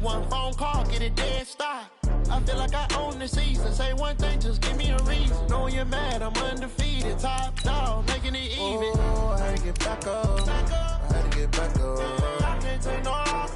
one phone call, get it dead stop. I feel like I own the season. Say one thing, just give me a reason. Knowing you're mad, I'm undefeated. Top dog, making it even. Oh, I had to get back up. I had to get back up. I can't take no loss.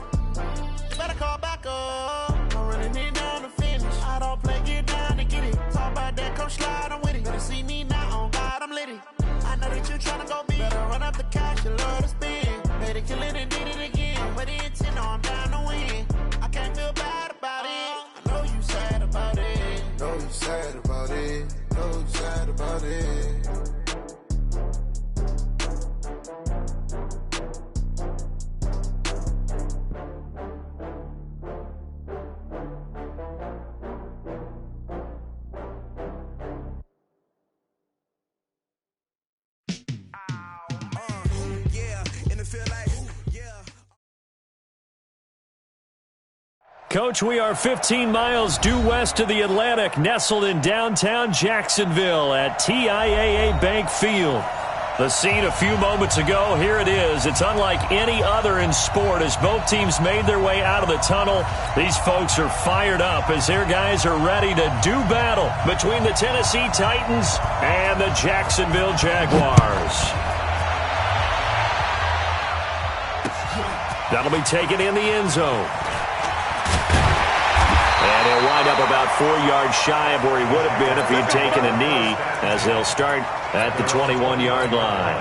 You better call back up. I'm running it down to finish. I don't play, get down to get it. Talk about that, come slide, I'm with it. Better see me now, on God, I'm litty. I know that you tryna go big. Better run up the cash, you love to spend. Better kill it and did it again. But the intent, no, I'm down to win. I can't feel bad about it. I know you sad about it. Know you sad about it. Know you sad about it. Coach, we are 15 miles due west of the Atlantic, nestled in downtown Jacksonville at TIAA Bank Field. The scene a few moments ago, here it is. It's unlike any other in sport as both teams made their way out of the tunnel. These folks are fired up as their guys are ready to do battle between the Tennessee Titans and the Jacksonville Jaguars. That'll be taken in the end zone. And he'll wind up about 4 yards shy of where he would have been if he'd taken a knee, as they'll start at the 21-yard line.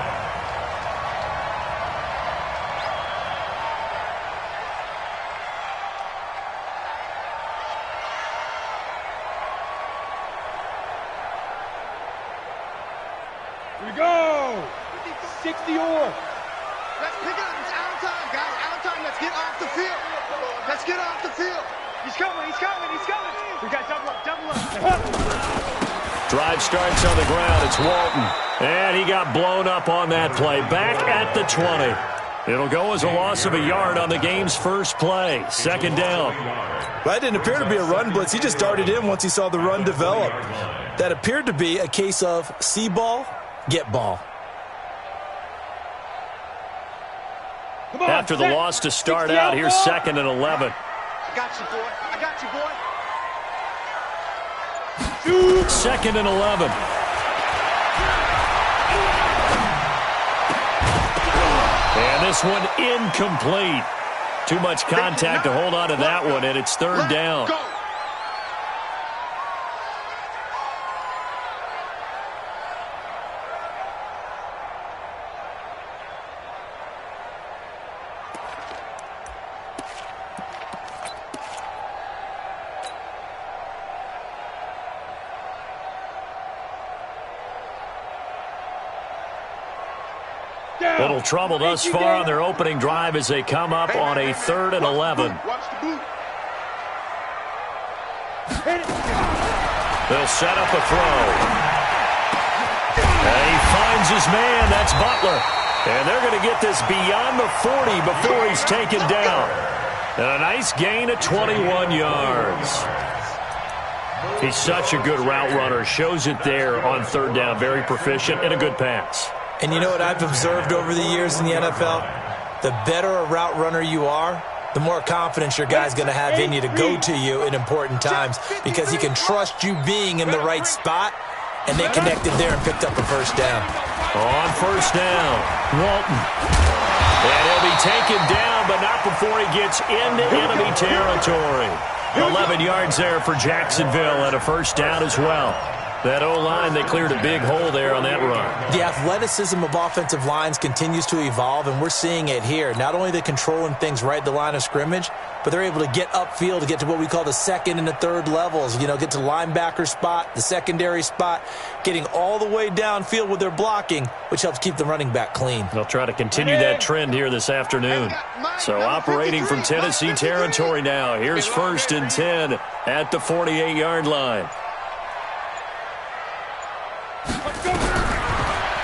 Here we go! 60-or. Let's pick it up. It's out of time, guys. Out of time. Let's get off the field. Let's get off the field. He's coming, he's coming, he's coming. We got double up, double up. Drive starts on the ground. It's Walton. And he got blown up on that play. Back at the 20. It'll go as a loss of a yard on the game's first play. Second down. Well, that didn't appear to be a run blitz. He just darted in once he saw the run develop. That appeared to be a case of see ball, get ball. After the loss to start out, here's 2nd and 11. I got you, boy. I got you, boy. 2nd and 11. And this one incomplete. Too much contact to hold on to that one, and it's 3rd down. Go. Little trouble thus far on their opening drive as they come up on a 3rd and 11. They'll set up a throw. And he finds his man. That's Butler. And they're going to get this beyond the 40 before he's taken down. And a nice gain of 21 yards. He's such a good route runner. Shows it there on 3rd down. Very proficient and a good pass. And you know what I've observed over the years in the NFL? The better a route runner you are, the more confidence your guy's going to have in you to go to you in important times because he can trust you being in the right spot, and they connected there and picked up a first down. On first down, Walton. And he'll be taken down, but not before he gets into enemy territory. 11 yards there for Jacksonville and a first down as well. That O-line, they cleared a big hole there on that run. The athleticism of offensive lines continues to evolve, and we're seeing it here. Not only are they controlling things right at the line of scrimmage, but they're able to get upfield to get to what we call the 2nd and the 3rd levels. You know, get to linebacker spot, the secondary spot, getting all the way downfield with their blocking, which helps keep the running back clean. They'll try to continue that trend here this afternoon. So operating from Tennessee territory now. Here's 1st and 10 at the 48-yard line.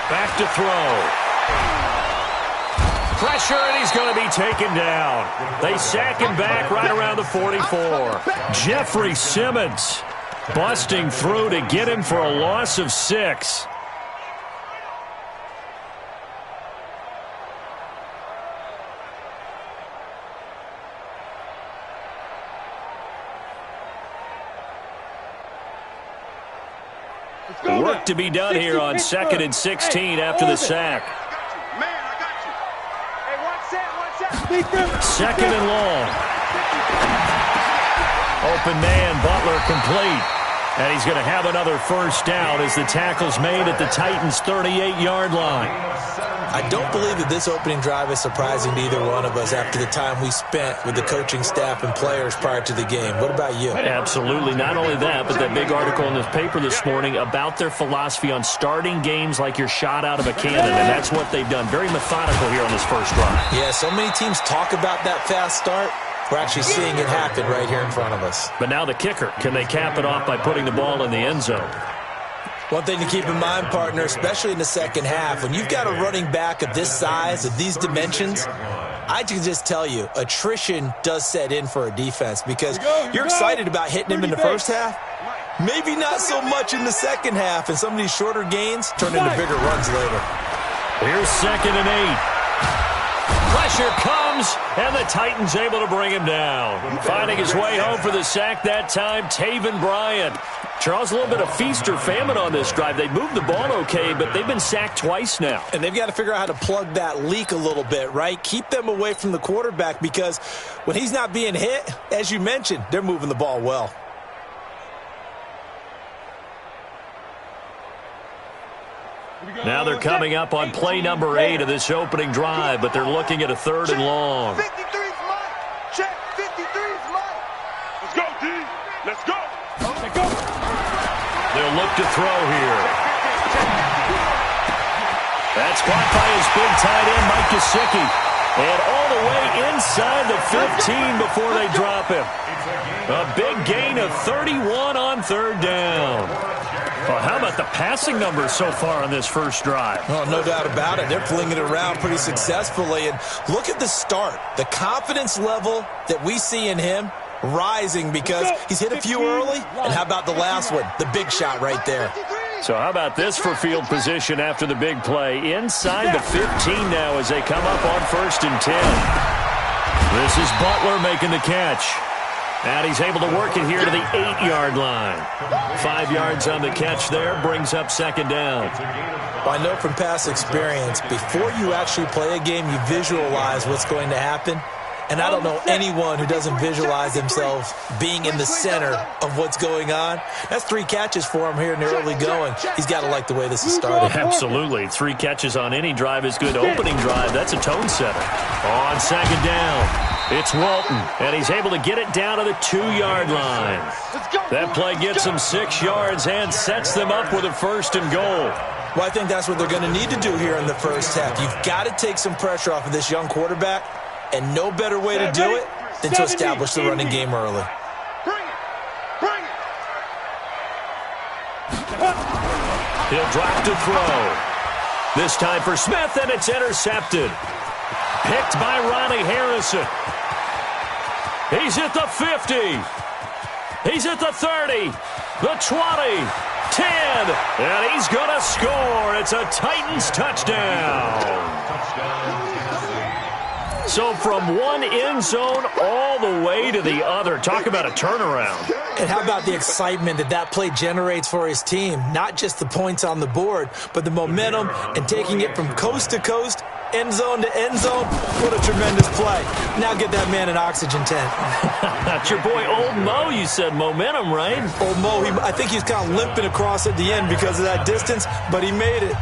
Back to throw. Pressure, and he's going to be taken down. They sack him back right around the 44. Jeffrey Simmons busting through to get him for a loss of 6. Work to be done here on 2nd and 16 after the sack. Man, I got you. Hey, one set. 2nd and long. Open man, Butler complete. And he's going to have another first down as the tackle's made at the Titans' 38-yard line. I don't believe that this opening drive is surprising to either one of us after the time we spent with the coaching staff and players prior to the game. What about you? Absolutely. Not only that, but that big article in the paper this morning about their philosophy on starting games like you're shot out of a cannon, and that's what they've done. Very methodical here on this first drive. Yeah, so many teams talk about that fast start. We're actually seeing it happen right here in front of us. But now the kicker. Can they cap it off by putting the ball in the end zone? One thing to keep in mind, partner, especially in the second half, when you've got a running back of this size, of these dimensions, I can just tell you, attrition does set in for a defense because you're excited about hitting him in the first half. Maybe not so much in the second half, and some of these shorter gains turn into bigger runs later. Here's 2nd and 8. Pressure comes, and the Titans able to bring him down. Finding his way home for the sack that time, Taven Bryan. Charles, a little bit of feast or famine on this drive. They moved the ball okay, but they've been sacked twice now. And they've got to figure out how to plug that leak a little bit, right? Keep them away from the quarterback because when he's not being hit, as you mentioned, they're moving the ball well. Now they're coming up on play number 8 of this opening drive, but they're looking at a 3rd and long. 53's mine. Check, 53's mine. Let's go, D. Let's go. They'll look to throw here. That's caught by his big tight end, Mike Gesicki. And all the way inside the 15 before they drop him. A big gain of 31 on 3rd down. Well, how about the passing numbers so far on this first drive? Oh, no doubt about it. They're flinging it around pretty successfully. And look at the start. The confidence level that we see in him rising because he's hit a few early. And how about the last one? The big shot right there. So how about this for field position after the big play? Inside the 15 now as they come up on 1st and 10. This is Butler making the catch. And he's able to work it here to the 8-yard line. 5 yards on the catch there, brings up 2nd down. Well, I know from past experience, before you actually play a game, you visualize what's going to happen. And I don't know anyone who doesn't visualize themselves being in the center of what's going on. That's 3 catches for him here in the early going. He's got to like the way this is started. Absolutely. 3 catches on any drive is good. Opening drive, that's a tone setter. On 2nd down. It's Walton, and he's able to get it down to the 2-yard line. That play gets him 6 yards and sets them up with a 1st and goal. Well, I think that's what they're going to need to do here in the first half. You've got to take some pressure off of this young quarterback, and no better way to do it than to establish the running game early. Bring it. He'll drop to throw. This time for Smith, and it's intercepted. Picked by Ronnie Harrison. He's at the 50. He's at the 30. The 20. 10. And he's going to score. It's a Titans touchdown. So from one end zone all the way to the other. Talk about a turnaround. And how about the excitement that play generates for his team? Not just the points on the board, but the momentum and taking it from coast to coast, end zone to end zone. What a tremendous play. Now get that man an oxygen tent. That's your boy Old Mo. You said momentum, right? Old Mo, I think he's kind of limping across at the end because of that distance, but he made it.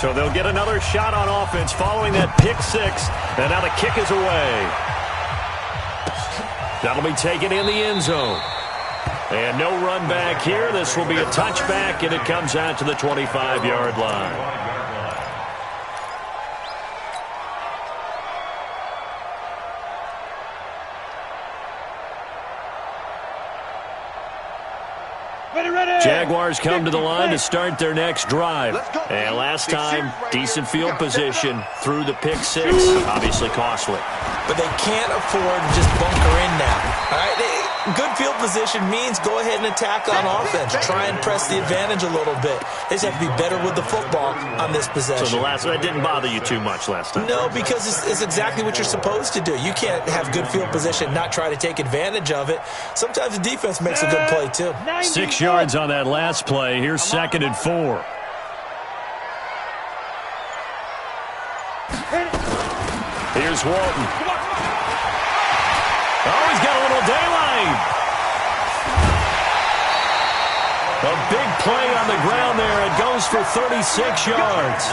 So they'll get another shot on offense following that pick 6. And now the kick is away. That'll be taken in the end zone. And no run back here. This will be a touchback, and it comes out to the 25-yard line. Ready, ready! Jaguars come to the line to start their next drive. And last time, decent field position through the pick six. Obviously costly. But they can't afford to just bunker in now. All right? Good field position means go ahead and attack on offense. Try and press the advantage a little bit. They just have to be better with the football on this possession. So that didn't bother you too much last time? No, because it's exactly what you're supposed to do. You can't have good field position and not try to take advantage of it. Sometimes the defense makes a good play, too. 6 yards on that last play. Here's 2nd and 4. Here's Walton. Oh, he's got a little daylight. A big play on the ground there. It goes for 36 yards.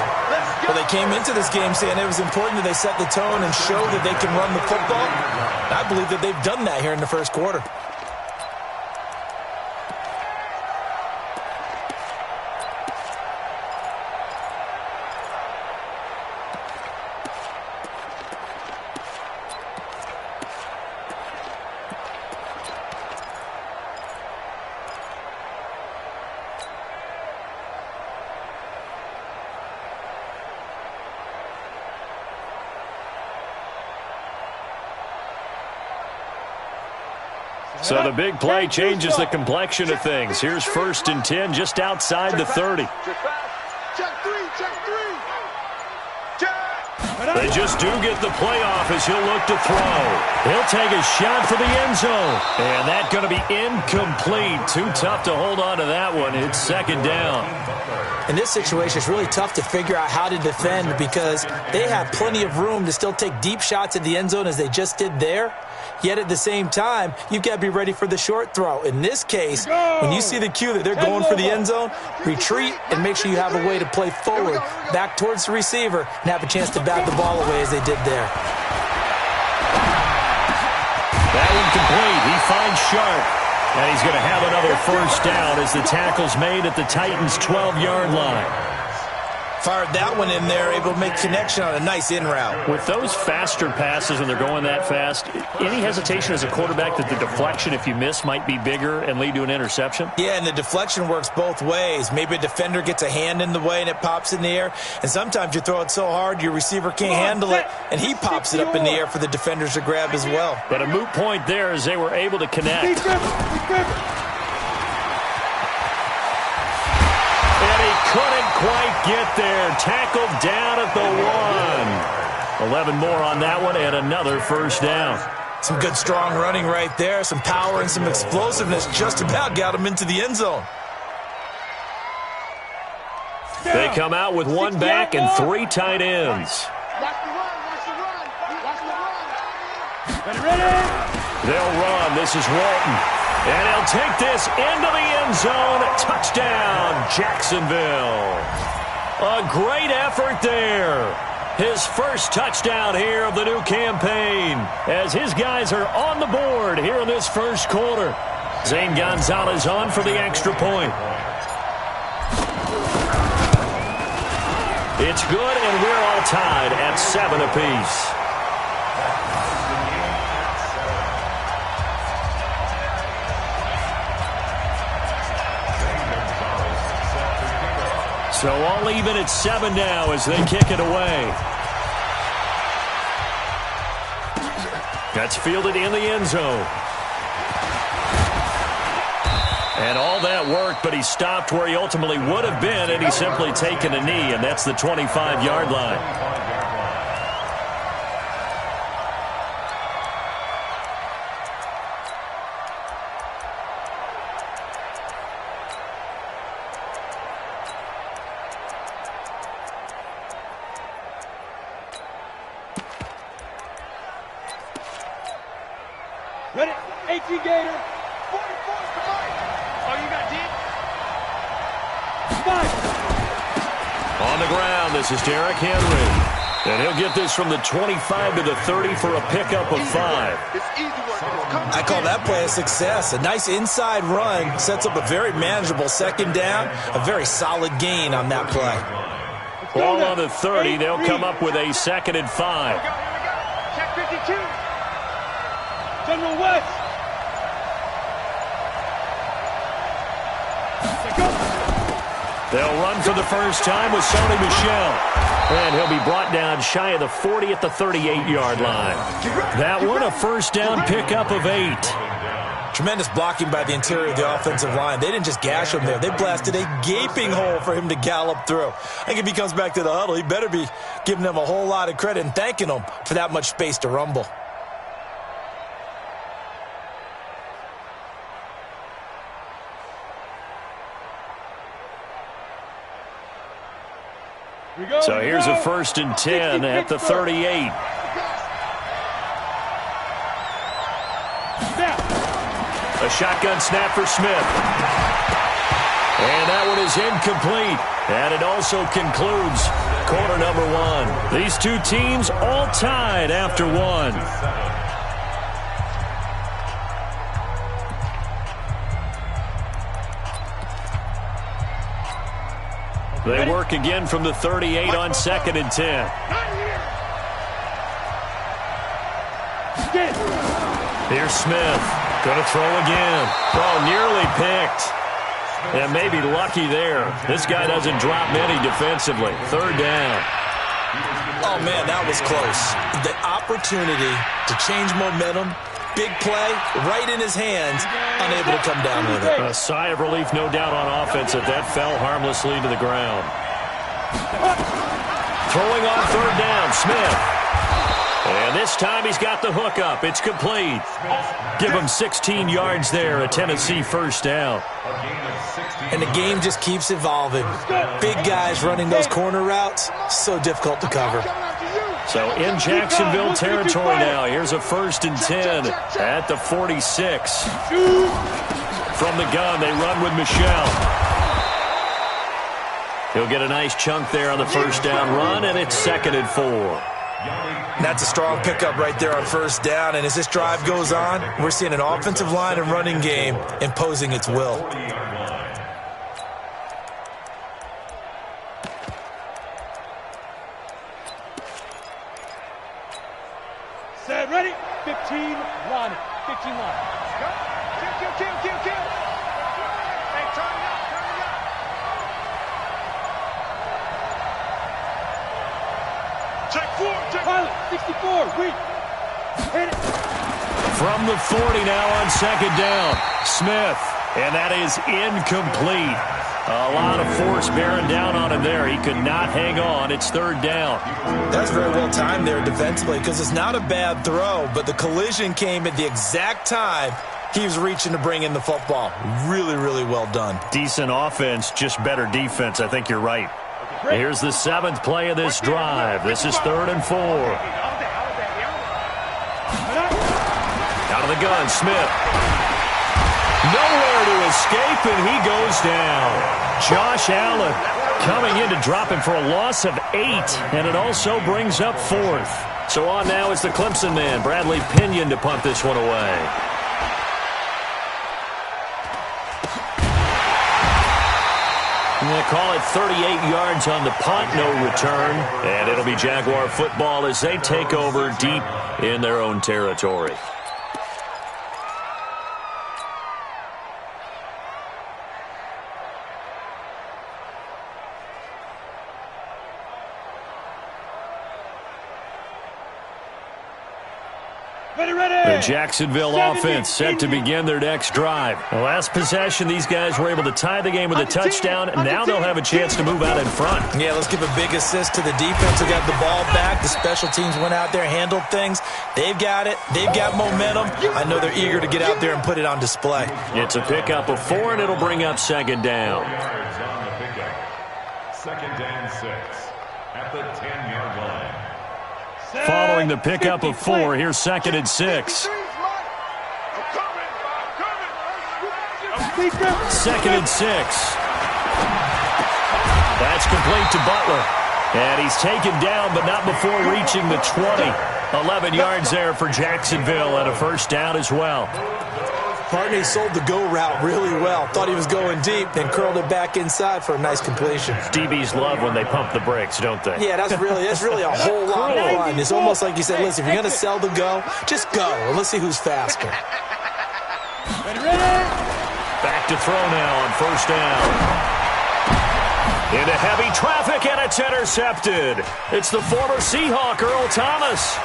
Well, they came into this game saying it was important that they set the tone and show that they can run the football. I believe that they've done that here in the first quarter. So the big play changes the complexion of things. Here's 1st and 10 just outside the 30. Check three. They just do get the play off as he'll look to throw. He'll take a shot for the end zone. And that's going to be incomplete. Too tough to hold on to that one. It's 2nd down. In this situation, it's really tough to figure out how to defend because they have plenty of room to still take deep shots at the end zone as they just did there. Yet at the same time, you've got to be ready for the short throw. In this case, when you see the cue that they're going for the end zone, retreat and make sure you have a way to play forward, back towards the receiver, and have a chance to bat the ball away as they did there. That one complete. He finds Sharp. And he's going to have another 1st down as the tackle's made at the Titans' 12-yard line. Fired that one in there, able to make connection on a nice in route. With those faster passes when they're going that fast, any hesitation as a quarterback that the deflection, if you miss, might be bigger and lead to an interception? Yeah, and the deflection works both ways. Maybe a defender gets a hand in the way and it pops in the air. And sometimes you throw it so hard your receiver can't handle it, and he pops it up in the air for the defenders to grab as well. But a moot point there as they were able to connect. Couldn't quite get there. Tackled down at the 1. 11 more on that one and another 1st down. Some good strong running right there. Some power and some explosiveness just about got him into the end zone. They come out with 1 back and 3 tight ends. They'll run. This is Walton. And he'll take this into the end zone. Touchdown, Jacksonville. A great effort there. His first touchdown here of the new campaign as his guys are on the board here in this first quarter. Zane Gonzalez on for the extra point. It's good, and we're all tied at 7 apiece. So all even at 7 now as they kick it away. That's fielded in the end zone. And all that worked, but he stopped where he ultimately would have been, and he's simply taken a knee, and that's the 25-yard line. Ready? 18 Gator. 44, come on. Oh, you got deep? 5. On the ground, this is Derrick Henry. And he'll get this from the 25 to the 30 for a pickup of 5. It's easy work. I call that play a success. A nice inside run sets up a very manageable 2nd down. A very solid gain on that play. Ball on the 30. They'll come up with a 2nd and 5. Here we go. Check 52. General West. They'll run for the first time with Sony Michel. And he'll be brought down shy of the 40 at the 38-yard line. That one, a first down pickup of 8. Tremendous blocking by the interior of the offensive line. They didn't just gash him there. They blasted a gaping hole for him to gallop through. I think if he comes back to the huddle, he better be giving them a whole lot of credit and thanking them for that much space to rumble. So here's a 1st and 10 at the 38. A shotgun snap for Smith. And that one is incomplete. And it also concludes quarter number 1. These two teams all tied after 1. They work again from the 38 on 2nd and 10. Here's Smith. Going to throw again. Oh, nearly picked. And maybe lucky there. This guy doesn't drop many defensively. 3rd down. Oh, man, that was close. The opportunity to change momentum, big play, right in his hands, unable to come down with it. A sigh of relief, no doubt, on offense that fell harmlessly to the ground. Throwing on 3rd down, Smith. And this time he's got the hook up. It's complete. Give him 16 yards there, a Tennessee first down. And the game just keeps evolving. Big guys running those corner routes, so difficult to cover. So in Jacksonville territory now. Here's a 1st and 10 at the 46. From the gun, they run with Michel. He'll get a nice chunk there on the first down run, and it's 2nd and 4. That's a strong pickup right there on 1st down. And as this drive goes on, we're seeing an offensive line and running game imposing its will. Set, ready? 15, line. 15, line. Kill. Hey, turn it up. Check 4. Pilot, 64, weak. Hit it. From the 40 now on 2nd down. Smith, and that is incomplete. A lot of force bearing down on him there. He could not hang on. It's 3rd down. That's very well timed there defensively because it's not a bad throw, but the collision came at the exact time he was reaching to bring in the football. Really, really well done. Decent offense, just better defense. I think you're right. Here's the 7th play of this drive. This is 3rd and 4. Out of the gun, Smith. Nowhere to escape, and he goes down. Josh Allen coming in to drop him for a loss of 8, and it also brings up 4th. So on now is the Clemson man, Bradley Pinion, to punt this one away. And they call it 38 yards on the punt, no return. And it'll be Jaguar football as they take over deep in their own territory. The Jacksonville offense set to begin their next drive. The last possession, these guys were able to tie the game with a touchdown, and now they'll have a chance to move out in front. Yeah, let's give a big assist to the defense who got the ball back. The special teams went out there, handled things. They've got it. They've got momentum. I know they're eager to get out there and put it on display. It's a pickup of 4, and it'll bring up 2nd down. 2nd and 6 at the 10-yard line. Following the pickup of 4, here's 2nd and 6. 2nd and 6. That's complete to Butler. And he's taken down, but not before reaching the 20. 11 yards there for Jacksonville and a first down as well. Partney sold the go route really well. Thought he was going deep, then curled it back inside for a nice completion. DBs love when they pump the brakes, don't they? Yeah, that's really a whole lot of fun. It's almost like you said, listen, if you're going to sell the go, just go. And let's see who's faster. Ready? Back to throw now on first down. Into heavy traffic, and it's intercepted. It's the former Seahawk, Earl Thomas.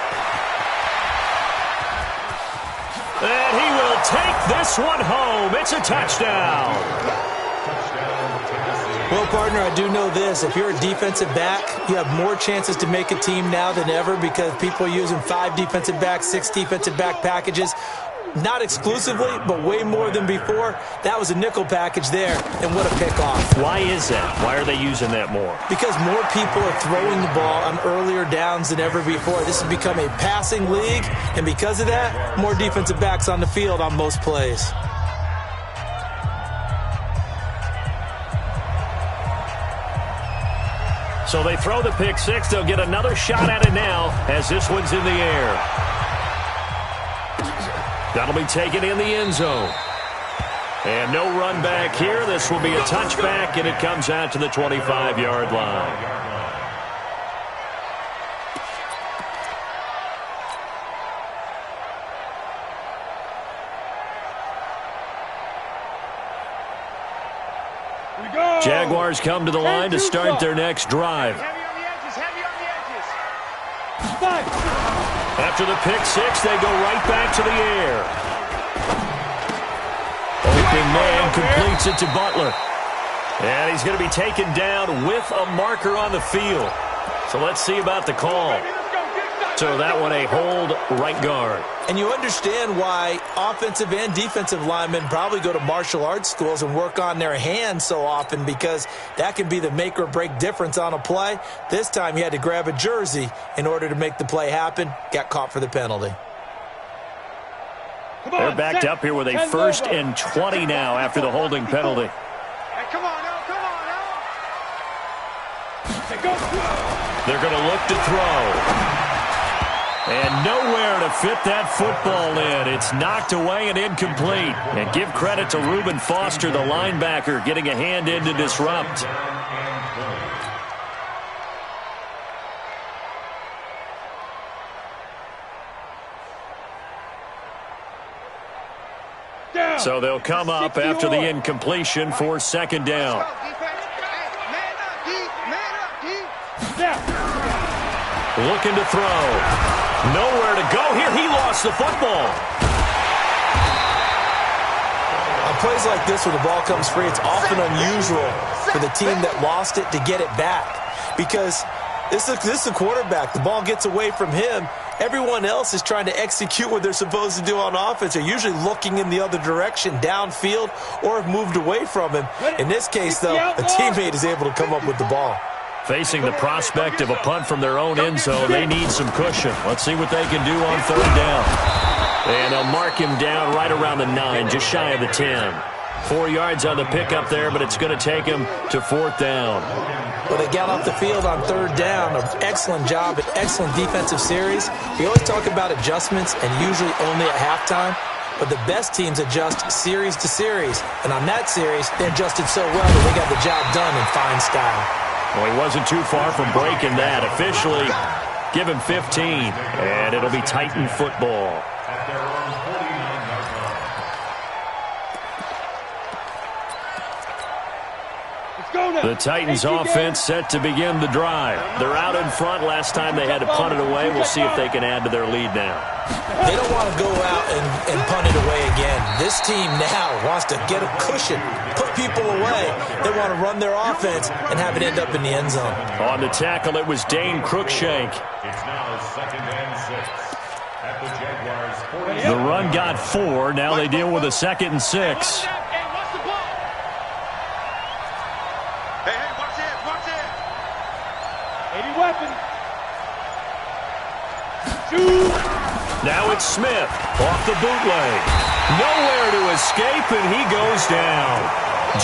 And he will take this one home. It's a touchdown. Well, partner, I do know this. If you're a defensive back, you have more chances to make a team now than ever because people are using 5 defensive backs, 6 defensive back packages. Not exclusively, but way more than before. That was a nickel package there, and what a pickoff. Why is that? Why are they using that more? Because more people are throwing the ball on earlier downs than ever before. This has become a passing league, and because of that, more defensive backs on the field on most plays. So they throw the pick six. They'll get another shot at it now as this one's in the air. That'll be taken in the end zone. And no run back here. This will be a touchback, and it comes out to the 25-yard line. Jaguars come to the line to start their next drive. Heavy on the edges, heavy on the edges. After the pick six, they go right back to the air. Open man completes it to Butler. And he's going to be taken down with a marker on the field. So let's see about the call. So that one a hold right guard. And you understand why offensive and defensive linemen probably go to martial arts schools and work on their hands so often, because that can be the make or break difference on a play. This time he had to grab a jersey in order to make the play happen. Got caught for the penalty. They're backed up here with a 1st and 20 now after the holding penalty. Hey, come on now, come on now. They're going to look to throw. And nowhere to fit that football in. It's knocked away and incomplete. And give credit to Reuben Foster, the linebacker, getting a hand in to disrupt. So they'll come up after the incompletion for 2nd down. Looking to throw. Nowhere to go here. He lost the football. On plays like this where the ball comes free, it's often unusual for the team that lost it to get it back, because this is the quarterback. The ball gets away from him. Everyone else is trying to execute what they're supposed to do on offense. They're usually looking in the other direction, downfield, or have moved away from him. In this case, though, a teammate is able to come up with the ball. Facing the prospect of a punt from their own end zone, they need some cushion. Let's see what they can do on 3rd down. And they'll mark him down right around the 9, just shy of the 10. 4 yards on the pickup there, but it's going to take him to 4th down. Well, they got off the field on 3rd down. An excellent job, an excellent defensive series. We always talk about adjustments, and usually only at halftime. But the best teams adjust series to series. And on that series, they adjusted so well that they got the job done in fine style. Well, he wasn't too far from breaking that. Officially, give him 15, and it'll be Titan football. The Titans offense set to begin the drive. They're out in front. Last time they had to punt it away. We'll see if they can add to their lead now. They don't want to go out and punt it away again. This team now wants to get a cushion, put people away. They want to run their offense and have it end up in the end zone. On the tackle, it was Dane Cruikshank. It's now 2nd and 6 at the Jaguars 40. The run got 4. Now they deal with a 2nd and 6. Now it's Smith off the bootleg. Nowhere to escape, and he goes down.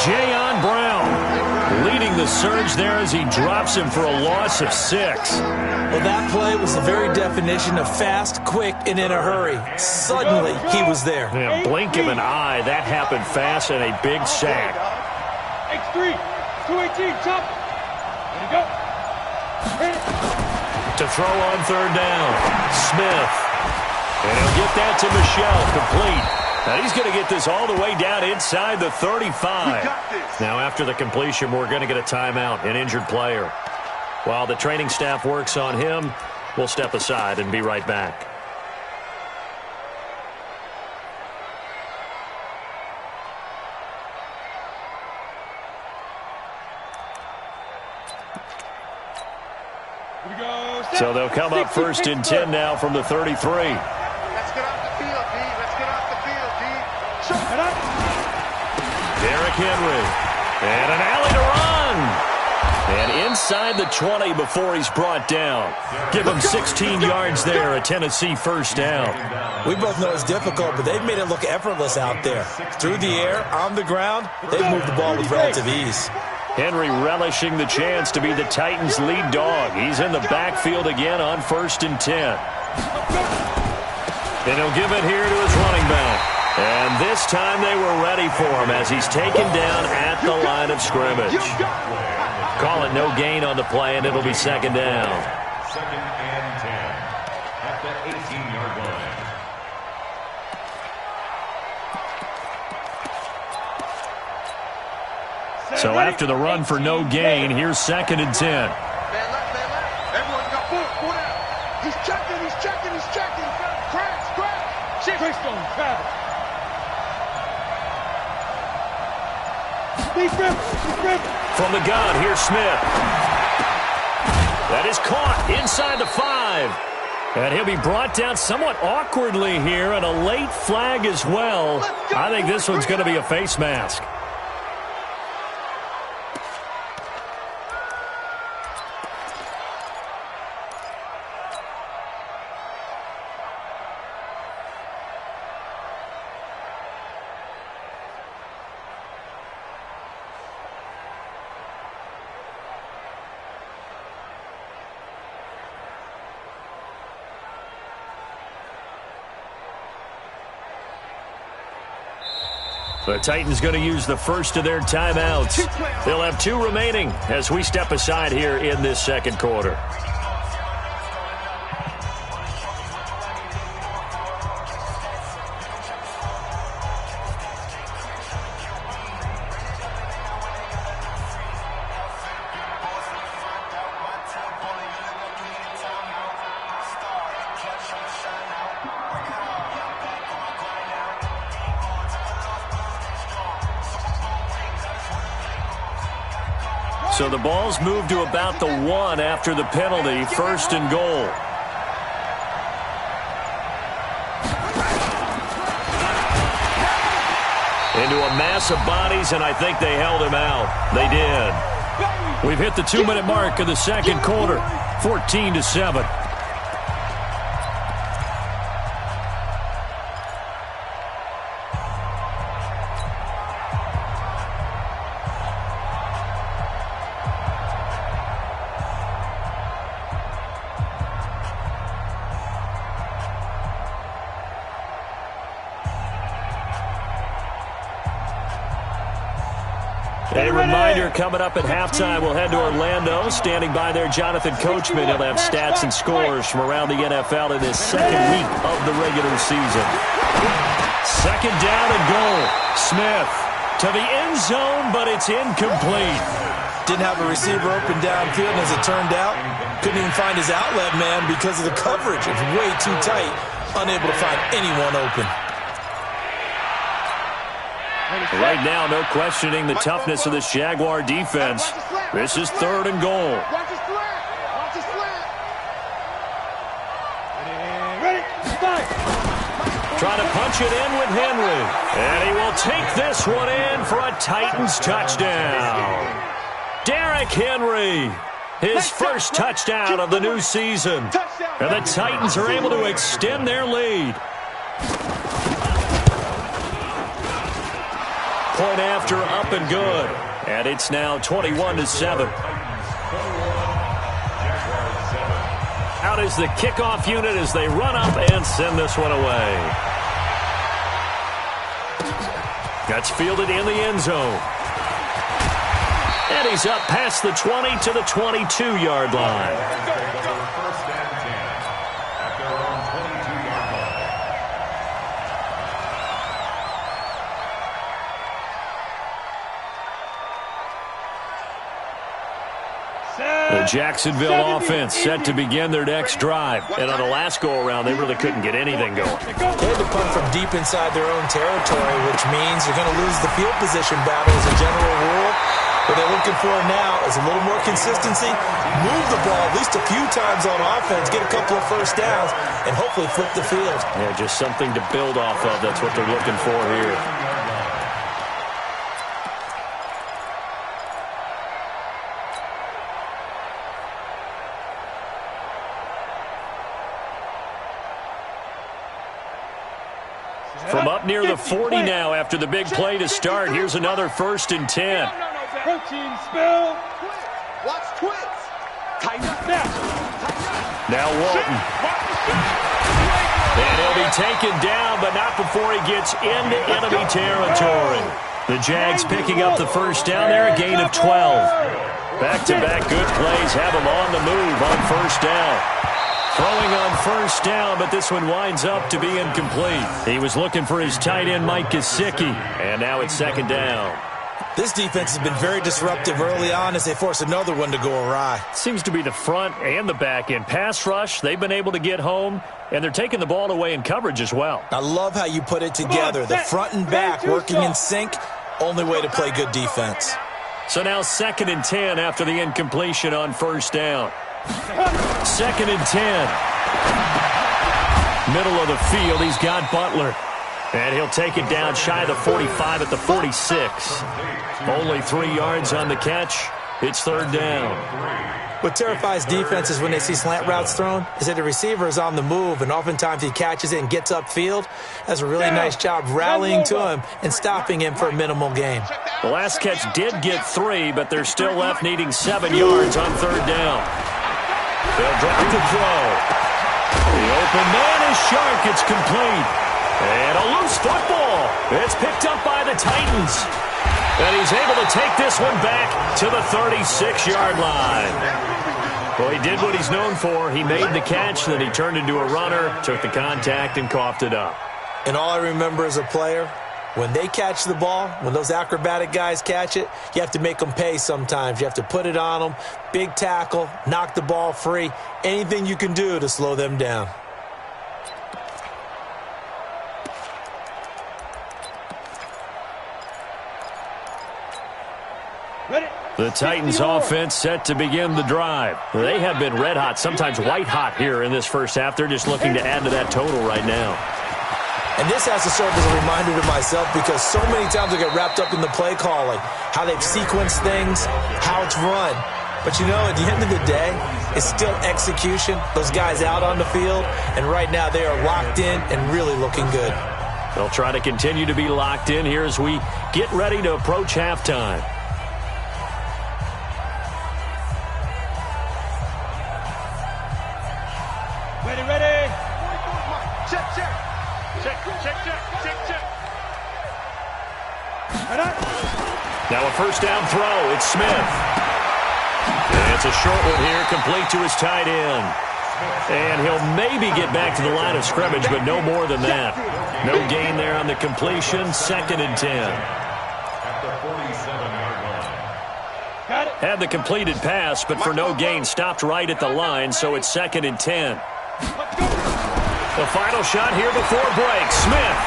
Jayon Brown leading the surge there as he drops him for a loss of 6. Well, that play was the very definition of fast, quick, and in a hurry. Suddenly, he was there. Yeah, blink of an eye. That happened fast and a big sack. X3, 218, chop. There you go. Hit it. To throw on 3rd down, Smith. And he'll get that to Michel, complete. And he's going to get this all the way down inside the 35. Now, after the completion, we're going to get a timeout, an injured player. While the training staff works on him, we'll step aside and be right back. So they'll come up 1st and 10 now from the 33. Let's get off the field, D. Let's get off the field, D. Derrick Henry. And an alley to run. And inside the 20 before he's brought down. Give him 16 yards there, a Tennessee first down. We both know it's difficult, but they've made it look effortless out there. Through the air, on the ground, they've moved the ball with relative ease. Henry relishing the chance to be the Titans' lead dog. He's in the backfield again on 1st and 10. And he'll give it here to his running back. And this time they were ready for him as he's taken down at the line of scrimmage. Call it no gain on the play, and it'll be 2nd down. 2nd and 10 at the 18-yard line. So after the run for no gain, here's 2nd and 10. Man left, man left. Everyone's got four down. He's checking. Crash. Greystone, Travis. Deep rip. From the gun, here's Smith. That is caught inside the 5. And he'll be brought down somewhat awkwardly here, and a late flag as well. I think this one's going to be a face mask. The Titans going to use the first of their timeouts. They'll have 2 remaining as we step aside here in this 2nd quarter. So the ball's moved to about the 1 after the penalty, 1st and goal. Into a mass of bodies, and I think they held him out. They did. We've hit the 2-minute mark of the 2nd quarter, 14-7. A reminder coming up at halftime, we'll head to Orlando. Standing by there, Jonathan Coachman. He'll have stats and scores from around the NFL in his 2nd week of the regular season. 2nd down and goal. Smith to the end zone, but it's incomplete. Didn't have a receiver open downfield, and as it turned out, couldn't even find his outlet man because of the coverage. It's way too tight, unable to find anyone open. Right now, no questioning the toughness of this Jaguar defense. This is 3rd and goal. Watch his slant. Ready. Trying to punch it in with Henry. And he will take this one in for a Titans touchdown. Derrick Henry, his first touchdown of the new season. And the Titans are able to extend their lead. Point after, up and good. And it's now 21-7. Out is the kickoff unit as they run up and send this one away. That's fielded in the end zone. And he's up past the 20 to the 22-yard line. Jacksonville offense set to begin their next drive. And on the last go-around, they really couldn't get anything going. They had to punt from deep inside their own territory, which means they're going to lose the field position battle as a general rule. What they're looking for now is a little more consistency, move the ball at least a few times on offense, get a couple of first downs, and hopefully flip the field. Yeah, just something to build off of. That's what they're looking for here. From up near the 40 now after the big play to start. Here's another 1st and 10. Protein spill. Watch twins. Tighten up. Now Walton. And he'll be taken down, but not before he gets into enemy territory. The Jags picking up the first down there, a gain of 12. Back-to-back good plays have them on the move on first down. Throwing on first down, but this one winds up to be incomplete. He was looking for his tight end, Mike Gesicki, and now it's 2nd down. This defense has been very disruptive early on as they force another one to go awry. Seems to be the front and the back end. Pass rush, they've been able to get home, and they're taking the ball away in coverage as well. I love how you put it together. The front and back working in sync, only way to play good defense. So now 2nd and 10 after the incompletion on first down. 2nd and 10. Middle of the field, he's got Butler. And he'll take it down shy of the 45 at the 46. Only 3 yards on the catch. It's 3rd down. What terrifies defenses when they see slant routes thrown is that the receiver is on the move, and oftentimes he catches it and gets upfield. Does a really nice job rallying to him and stopping him for a minimal gain. The last catch did get 3, but they're still left needing 7 yards on 3rd down. They'll drop the throw. The open man is Shark. It's complete. And a loose football. It's picked up by the Titans. And he's able to take this one back to the 36-yard line. Well, he did what he's known for. He made the catch, then he turned into a runner, took the contact, and coughed it up. And all I remember as a player, when they catch the ball, when those acrobatic guys catch it, you have to make them pay sometimes. You have to put it on them, big tackle, knock the ball free, anything you can do to slow them down. The Titans offense set to begin the drive. They have been red hot, sometimes white hot here in this first half. They're just looking to add to that total right now. And this has to serve as a reminder to myself because so many times I get wrapped up in the play calling, how they've sequenced things, how it's run. But, you know, at the end of the day, it's still execution. Those guys out on the field, and right now they are locked in and really looking good. They'll try to continue to be locked in here as we get ready to approach halftime. Ready. Check. Now a first down throw. It's Smith. And it's a short one here, complete to his tight end. And he'll maybe get back to the line of scrimmage, but no more than that. No gain there on the completion. 2nd and 10. At the 47-yard line. Got it. Had the completed pass, but for no gain, stopped right at the line, so it's 2nd and 10. The final shot here before break. Smith.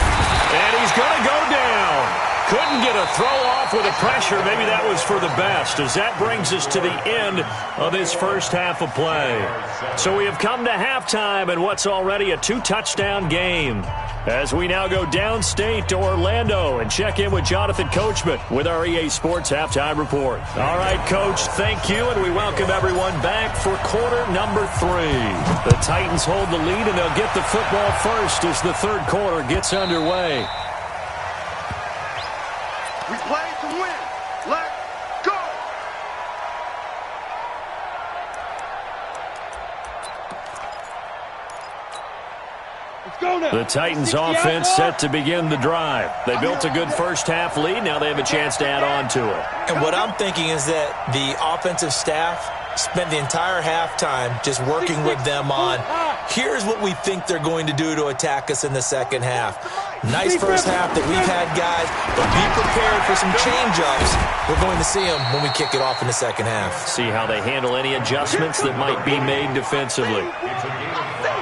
And he's going to go down. Couldn't get a throw off with the pressure. Maybe that was for the best, as that brings us to the end of this first half of play. So we have come to halftime in what's already a 2-touchdown game, as we now go downstate to Orlando and check in with Jonathan Coachman with our EA Sports Halftime Report. All right, Coach, thank you, and we welcome everyone back for quarter number 3. The Titans hold the lead, and they'll get the football first as the third quarter gets underway. We play to win. Let's go. Let's go now. The Titans offense set to begin the drive. They built a good first half lead. Now they have a chance to add on to it. And what I'm thinking is that the offensive staff spent the entire halftime just working with them on Here's what we think they're going to do to attack us in the second half. Nice first half that we've had, guys, but be prepared for some change-ups. We're going to see them when we kick it off in the second half. See how they handle any adjustments that might be made defensively.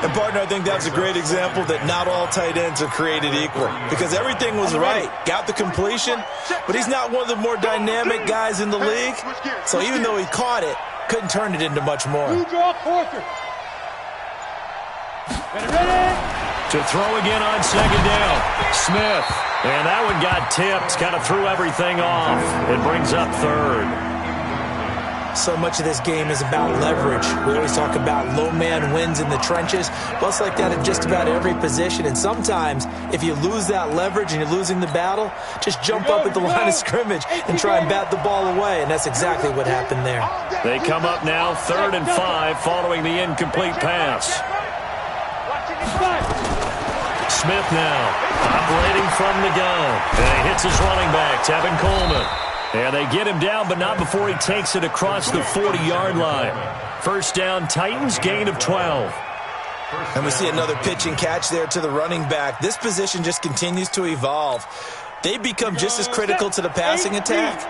And, partner, I think that's a great example that not all tight ends are created equal because everything was right. Got the completion, but he's not one of the more dynamic guys in the league. So even though he caught it, couldn't turn it into much more. To throw again on second down, Smith. And that one got tipped, kind of threw everything off. It brings up third. So much of this game is about leverage. We always talk about low man wins in the trenches. Well, it's like that in just about every position. And sometimes, if you lose that leverage and you're losing the battle, just jump up at the line of scrimmage and try and bat the ball away. And that's exactly what happened there. They come up now 3rd and 5 following the incomplete pass. Smith now operating from the gun. And he hits his running back, Tevin Coleman. And they get him down, but not before he takes it across the 40-yard line. First down, Titans, gain of 12. And we see another pitch and catch there to the running back. This position just continues to evolve. They become just as critical to the passing attack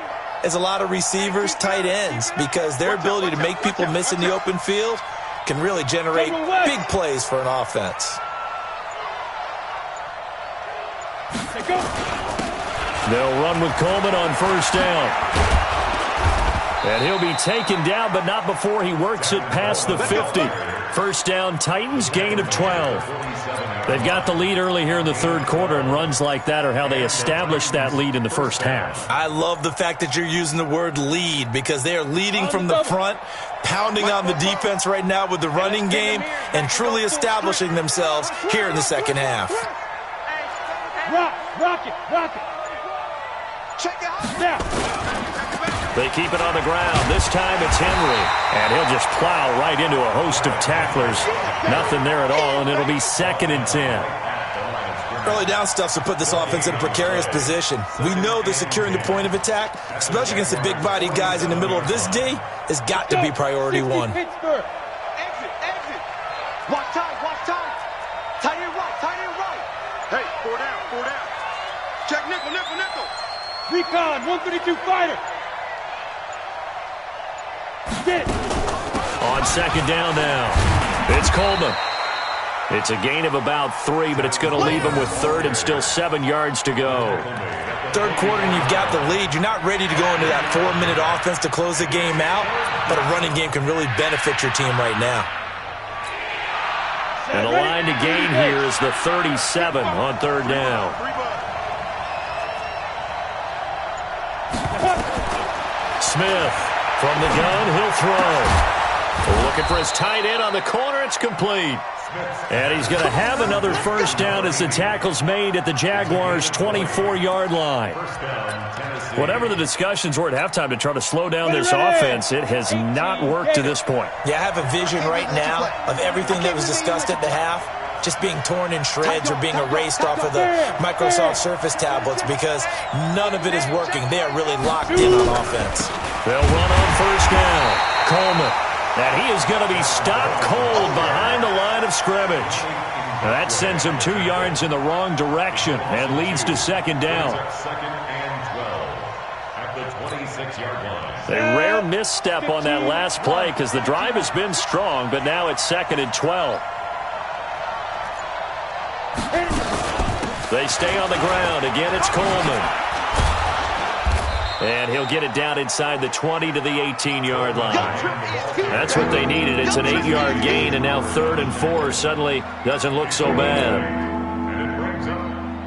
as a lot of receivers, tight ends, because their ability to make people miss in the open field can really generate big plays for an offense. They'll run with Coleman on first down. And he'll be taken down, but not before he works it past the 50. First down, Titans, gain of 12. They've got the lead early here in the third quarter, and runs like that are how they establish that lead in the first half. I love the fact that you're using the word lead because they are leading from the front, pounding on the defense right now with the running game, and truly establishing themselves here in the second half. Rock it. Check it out. They keep it on the ground. This time it's Henry. And he'll just plow right into a host of tacklers. Nothing there at all, and it'll be 2nd and 10. Early down stuff to put this offense in a precarious position. We know that securing the point of attack, especially against the big-bodied guys in the middle of this D, has got to be priority one. Exit. Watch time. Tight end right. Hey, 4 down. Check nickel. Recon, 132 fighter. Get. On second down now, it's Coleman. It's a gain of about 3, but it's going to leave him with 3rd and still 7 yards to go. Third quarter and you've got the lead. You're not ready to go into that 4-minute offense to close the game out, but a running game can really benefit your team right now. And the line to gain here is the 37 on third down. Smith from the gun, he'll throw. Looking for his tight end on the corner, it's complete. And he's going to have another first down as the tackle's made at the Jaguars' 24-yard line. Whatever the discussions were at halftime to try to slow down this offense, it has not worked to this point. Yeah, I have a vision right now of everything that was discussed at the half just being torn in shreds or being erased off of the Microsoft Surface tablets because none of it is working. They are really locked in on offense. They'll run on first down. Coleman. And he is going to be stopped cold behind the line of scrimmage. Now that sends him 2 yards in the wrong direction and leads to second down. Second and 12 at the 26-yard line. A rare misstep on that last play because the drive has been strong, but now it's 2nd and 12. They stay on the ground. Again, it's Coleman. And he'll get it down inside the 20 to the 18-yard line. That's what they needed. It's an 8-yard gain, and now 3rd and 4 suddenly doesn't look so bad. And it brings up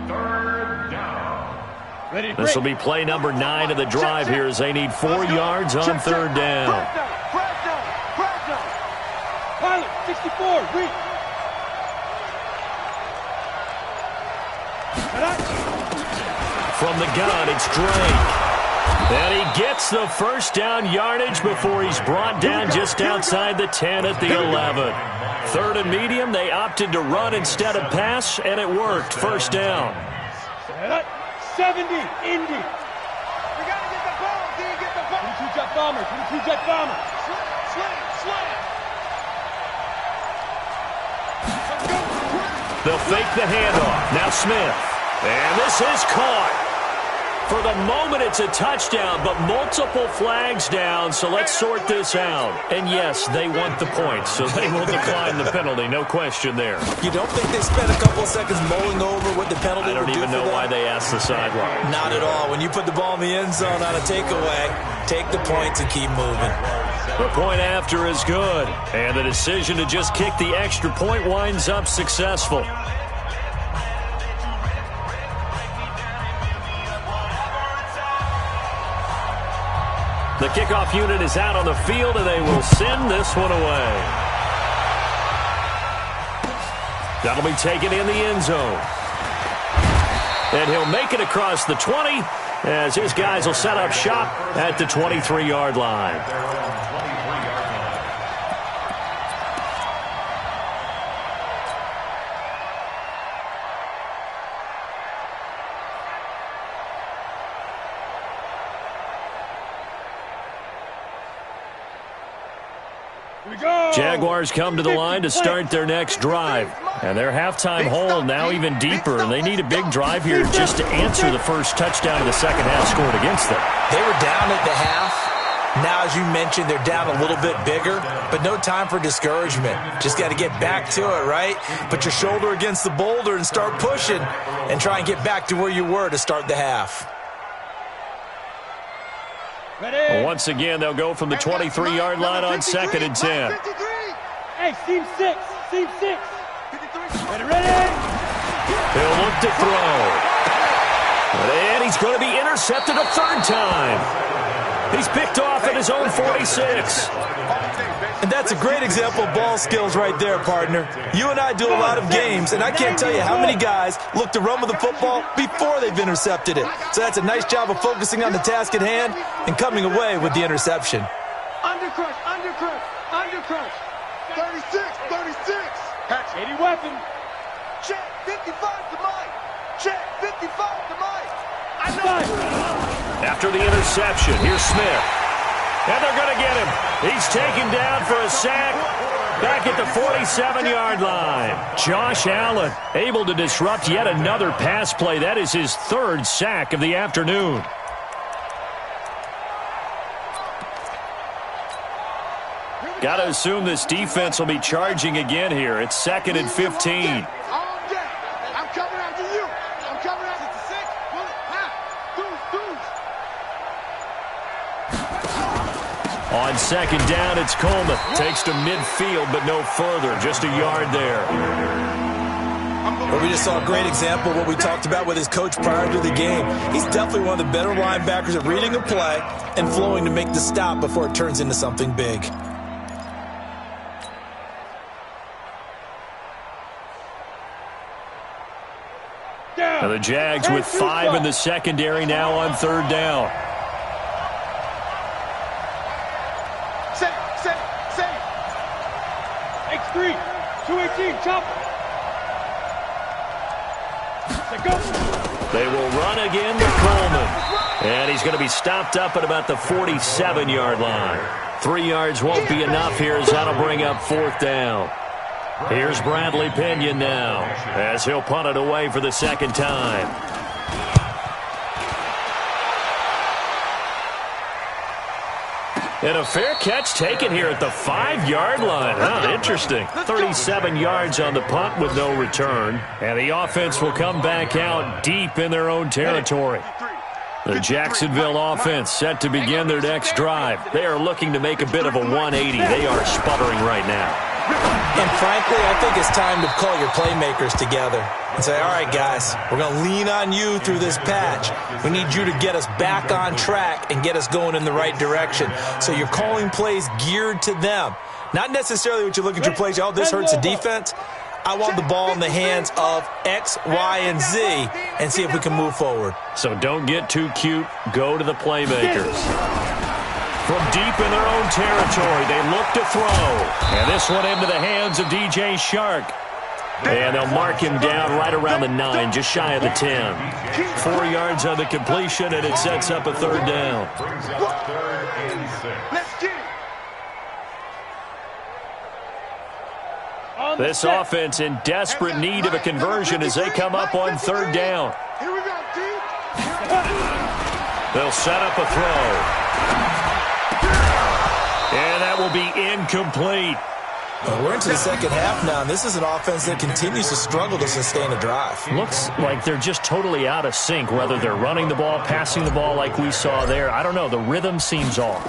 3rd down. This will be play number 9 of the drive here as they need 4 yards on 3rd down. Pilot, 64, reach. From the gun, it's Drake. And he gets the first down yardage before he's brought down just outside the 10 at the 11. 3rd and medium, they opted to run instead of pass, and it worked. First down. 70, Indy. We got to get the ball. Can you get the ball? 22-jet bomber, 22-jet bomber. Slam. They'll fake the handoff. Now Smith. And this is caught. For the moment, it's a touchdown, but multiple flags down, so let's sort this out. And yes, they want the points, so they will decline the penalty, no question there. You don't think they spent a couple of seconds mulling over what the penalty would do for them? I don't even know why they asked the sideline. Not at all. When you put the ball in the end zone on a takeaway, take the points and keep moving. The point after is good, and the decision to just kick the extra point winds up successful. The kickoff unit is out on the field, and they will send this one away. That'll be taken in the end zone. And he'll make it across the 20 as his guys will set up shop at the 23-yard line. Jaguars come to the line to start their next drive. And their halftime hole now even deeper. And they need a big drive here just to answer the first touchdown of the second half scored against them. They were down at the half. Now, as you mentioned, they're down a little bit bigger, but no time for discouragement. Just got to get back to it, right? Put your shoulder against the boulder and start pushing and try and get back to where you were to start the half. Well, once again, they'll go from the 23-yard line on 2nd and 10. Hey, seam 6. Seam 6. Ready? He'll look to throw. And he's going to be intercepted a third time. He's picked off at his own 46. And that's a great example of ball skills right there, partner. You and I do a lot of games, and I can't tell you how many guys look to run with the football before they've intercepted it. So that's a nice job of focusing on the task at hand and coming away with the interception. Undercrush, undercrush, undercrush. 36, 36. Catch 80 weapon. Check, 55 to Mike. Check, 55 to Mike. I know. After the interception, here's Smith. And they're going to get him. He's taken down for a sack back at the 47-yard line. Josh Allen able to disrupt yet another pass play. That is his third sack of the afternoon. Got to assume this defense will be charging again here. It's 2nd and 15. I'm coming after you. I'm coming after the 6. Pull it. On 2nd down, it's Coleman. Takes to midfield, but no further. Just a yard there. Well, we just saw a great example of what we talked about with his coach prior to the game. He's definitely one of the better linebackers at reading a play and flowing to make the stop before it turns into something big. And the Jags with 5 in the secondary now on 3rd down. X3, 218, chop. They will run again to Coleman. And he's going to be stopped up at about the 47-yard line. 3 yards won't be enough here as that'll bring up 4th down. Here's Bradley Pinion now as he'll punt it away for the second time. And a fair catch taken here at the 5-yard line. Huh, interesting. 37 yards on the punt with no return. And the offense will come back out deep in their own territory. The Jacksonville offense set to begin their next drive. They are looking to make a bit of a 180. They are sputtering right now. And frankly, I think it's time to call your playmakers together and say, all right, guys, we're going to lean on you through this patch. We need you to get us back on track and get us going in the right direction. So you're calling plays geared to them. Not necessarily what you look at your plays, oh, this hurts the defense. I want the ball in the hands of X, Y, and Z and see if we can move forward. So don't get too cute. Go to the playmakers. From deep in their own territory, they look to throw. And this one into the hands of DJ Shark. And they'll mark him down right around the 9, just shy of the 10. 4 yards on the completion, and it sets up a 3rd down. Let's get it. This offense in desperate need of a conversion as they come up on third down. Here we go, D. They'll set up a throw. And that will be incomplete. We're into the second half now, and this is an offense that continues to struggle to sustain a drive. Looks like they're just totally out of sync, whether they're running the ball, passing the ball like we saw there. I don't know. The rhythm seems off.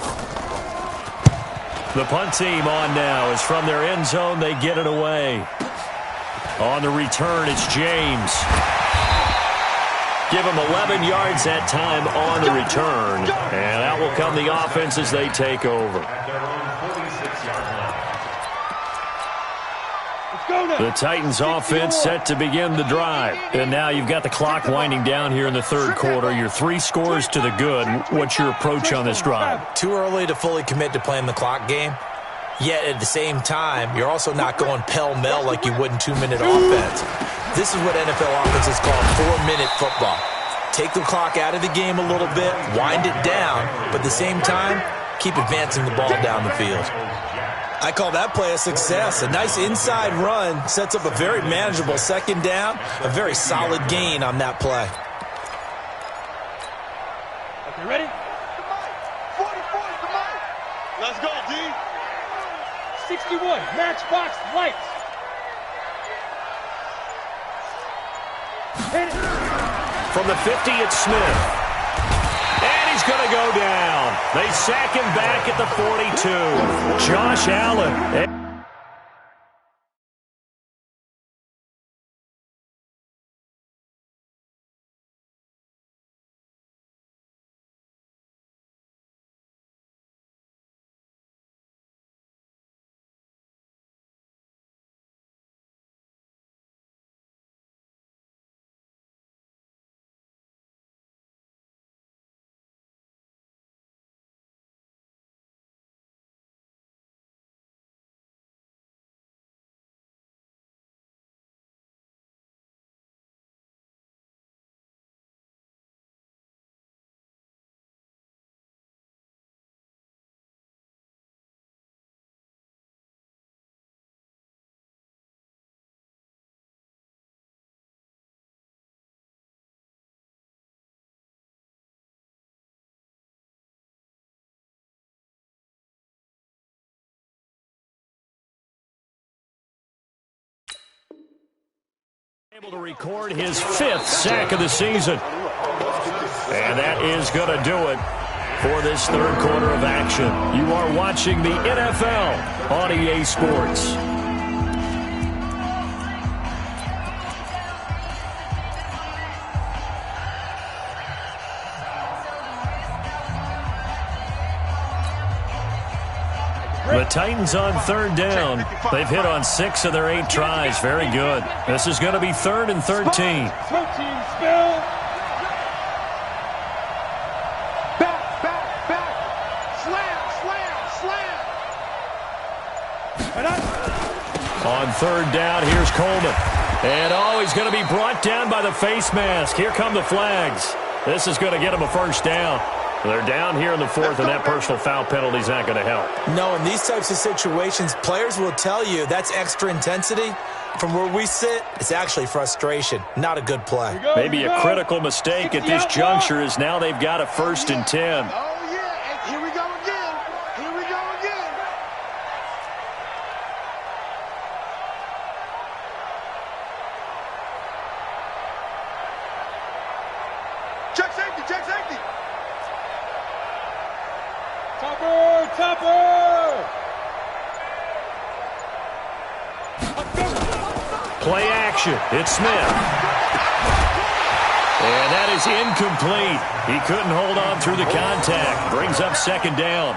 The punt team on now is from their end zone. They get it away. On the return, it's James. Give them 11 yards that time on the return. And out will come the offense as they take over. The Titans offense set to begin the drive. And now you've got the clock winding down here in the third quarter. You're 3 scores to the good. What's your approach on this drive? Too early to fully commit to playing the clock game. Yet at the same time, you're also not going pell-mell like you would in 2-minute offense. This is what NFL offenses call 4-minute football. Take the clock out of the game a little bit, wind it down, but at the same time, keep advancing the ball down the field. I call that play a success. A nice inside run sets up a very manageable second down, a very solid gain on that play. Okay, ready? 44, come on. Let's go, D. 61, matchbox lights. Hit it. From the 50, it's Smith. And he's going to go down. They sack him back at the 42. Josh Allen. Able to record his 5th sack of the season. And that is going to do it for this third quarter of action. You are watching the NFL on EA Sports. The Titans on third down. They've hit on 6 of their 8 tries. Very good. This is going to be 3rd and 13. 13, spill. Back. Slam. On third down, here's Coleman. And, he's going to be brought down by the face mask. Here come the flags. This is going to get him a first down. They're down here in the 4th, and that personal foul penalty is not going to help. No, in these types of situations, players will tell you that's extra intensity. From where we sit, it's actually frustration, not a good play. Maybe a critical mistake at this juncture is now they've got a 1st and 10. Oh, yeah. And here we go again. Check safety. Topper! Play action. It's Smith. And that is incomplete. He couldn't hold on through the contact. Brings up second down.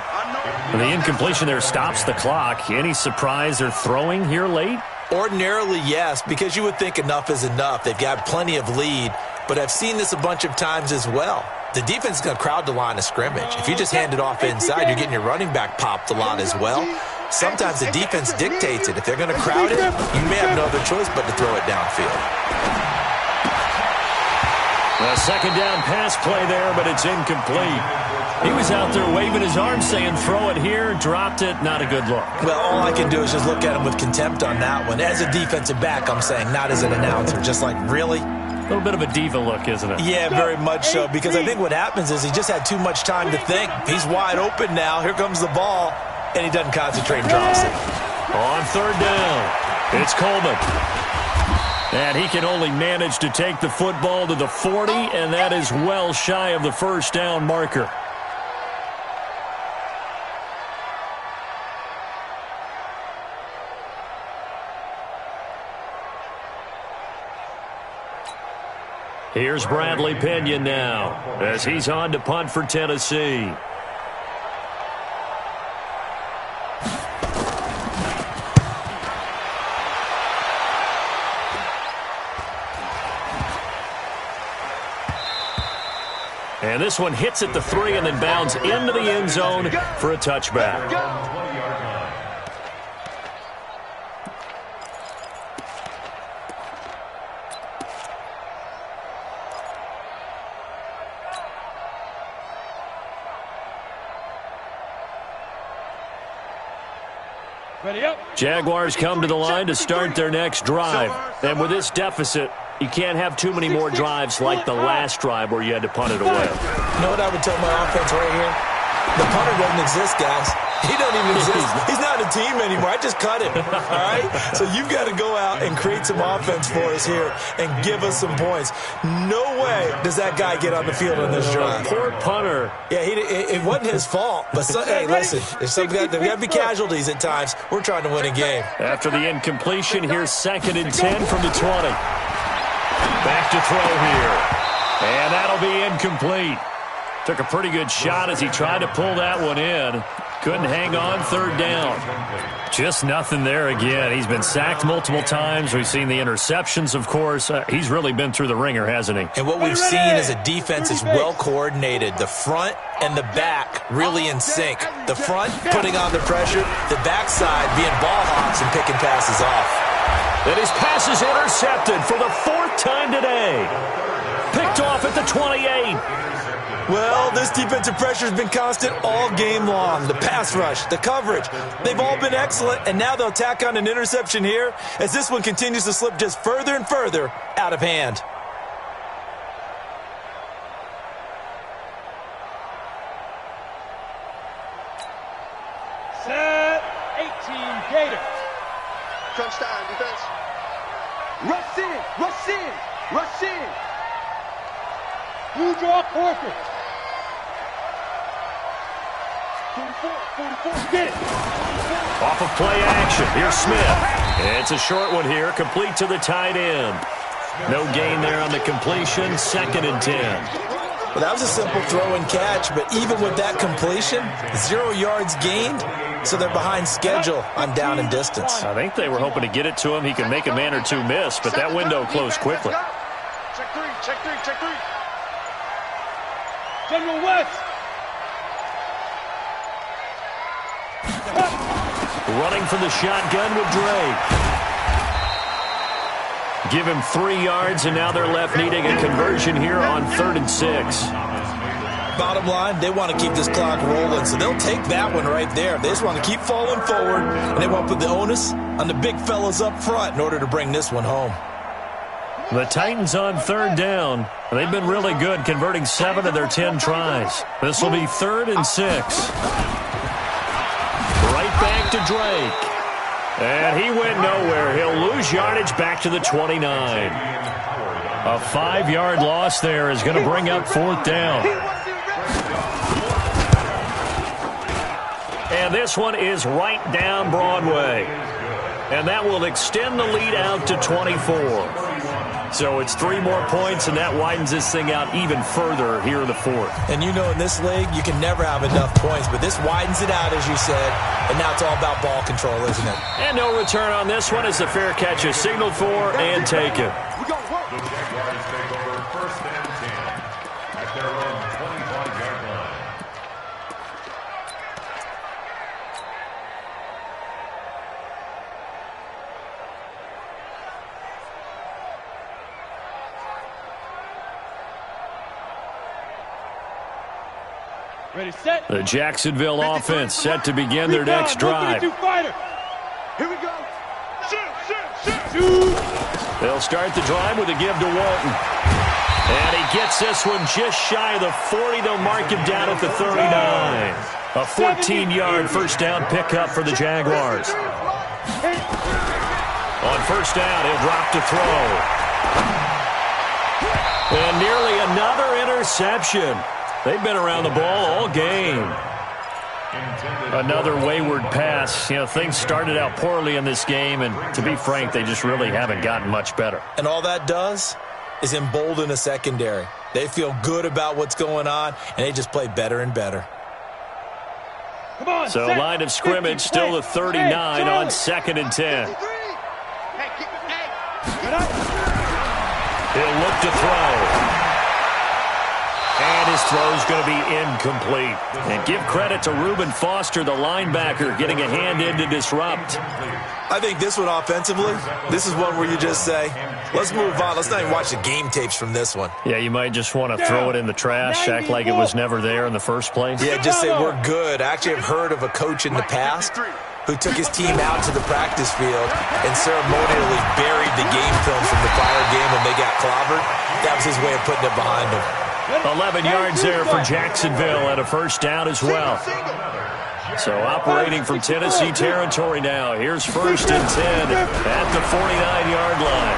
The incompletion there stops the clock. Any surprise they're throwing here late? Ordinarily, yes, because you would think enough is enough. They've got plenty of lead, but I've seen this a bunch of times as well. The defense is going to crowd the line of scrimmage. If you just hand it off inside, you're getting your running back popped a lot as well. Sometimes the defense dictates it. If they're going to crowd it, you may have no other choice but to throw it downfield. A second down pass play there, but it's incomplete. He was out there waving his arm saying, throw it here, dropped it, not a good look. Well, all I can do is just look at him with contempt on that one. As a defensive back, I'm saying, not as an announcer. Just like, really? A little bit of a diva look, isn't it? Yeah, very much so, because I think what happens is he just had too much time to think. He's wide open now. Here comes the ball, and he doesn't concentrate and drops it. On third down, it's Coleman. And he can only manage to take the football to the 40, and that is well shy of the first down marker. Here's Bradley Pinion now as he's on to punt for Tennessee. And this one hits at the 3 and then bounds into the end zone for a touchback. Jaguars come to the line to start their next drive. And with this deficit, you can't have too many more drives like the last drive where you had to punt it away. You know what I would tell my offense right here? The punter doesn't exist, guys. He doesn't even exist. He's not a team anymore. I just cut him, all right? So you've got to go out and create some offense for us here and give us some points. No way does that guy get on the field on this drive. Poor punter. Yeah, it wasn't his fault. But, hey, listen, there's got to be casualties at times. We're trying to win a game. After the incompletion, here's 2nd and 10 from the 20. Back to throw here. And that'll be incomplete. Took a pretty good shot as he tried to pull that one in. Couldn't hang on, 3rd down. Just nothing there again. He's been sacked multiple times. We've seen the interceptions, of course. He's really been through the ringer, hasn't he? And what we've seen is a defense is well coordinated. The front and the back really in sync. The front putting on the pressure. The backside being ball hawks and picking passes off. And his pass is intercepted for the 4th time today. Picked off at the 28. Well, this defensive pressure has been constant all game long. The pass rush, the coverage, they've all been excellent, and now they'll tack on an interception here as this one continues to slip just further and further out of hand. Set 18 Gators. Crunch time, defense. Rush in, rush in, rush in. Blue draw forfeit. 44, get it. Off of play action, here's Smith. It's a short one here, complete to the tight end. No gain there on the completion, 2nd and 10. Well, that was a simple throw and catch, but even with that completion, 0 yards gained, so they're behind schedule on down and distance. I think they were hoping to get it to him. He could make a man or two miss, but that window closed quickly. Check three, check three, check three. General West. Running from the shotgun with Drake. Give him 3 yards, and now they're left needing a conversion here on 3rd and 6. Bottom line, they want to keep this clock rolling, so they'll take that one right there. They just want to keep falling forward, and they want to put the onus on the big fellas up front in order to bring this one home. The Titans on 3rd down. They've been really good, converting 7 of their 10 tries. This will be 3rd and 6. Right back to Drake. And he went nowhere. He'll lose yardage back to the 29. A 5-yard loss there is going to bring up 4th down. And this one is right down Broadway. And that will extend the lead out to 24. So it's 3 more points, and that widens this thing out even further here in the 4th. And you know in this league, you can never have enough points, but this widens it out, as you said, and now it's all about ball control, isn't it? And no return on this one as the fair catch is signaled for and taken. The Jaguars take over 1st and 10 at their own 25-yard line. Ready, set. The Jacksonville offense set to begin their next drive. Here we go. Shoot. They'll start the drive with a give to Walton. And he gets this one just shy of the 40. They'll mark him down at the 39. A 14-yard first down pickup for the Jaguars. On first down, he'll drop to throw. And nearly another interception. They've been around the ball all game. Another wayward pass. You know, things started out poorly in this game, and to be frank, they just really haven't gotten much better. And all that does is embolden a secondary. They feel good about what's going on, and they just play better and better. Come on, So line of scrimmage still the 39 on 2nd and 10. He'll look to throw. And his throw's going to be incomplete. And give credit to Reuben Foster, the linebacker, getting a hand in to disrupt. I think this one offensively, this is one where you just say, let's move on. Let's not even watch the game tapes from this one. Yeah, you might just want to throw it in the trash, act like it was never there in the first place. Yeah, just say we're good. I actually have heard of a coach in the past who took his team out to the practice field and ceremonially buried the game film from the prior game when they got clobbered. That was his way of putting it behind him. 11 yards there for Jacksonville and a first down as well. So operating from Tennessee territory now. Here's 1st and 10 at the 49-yard line.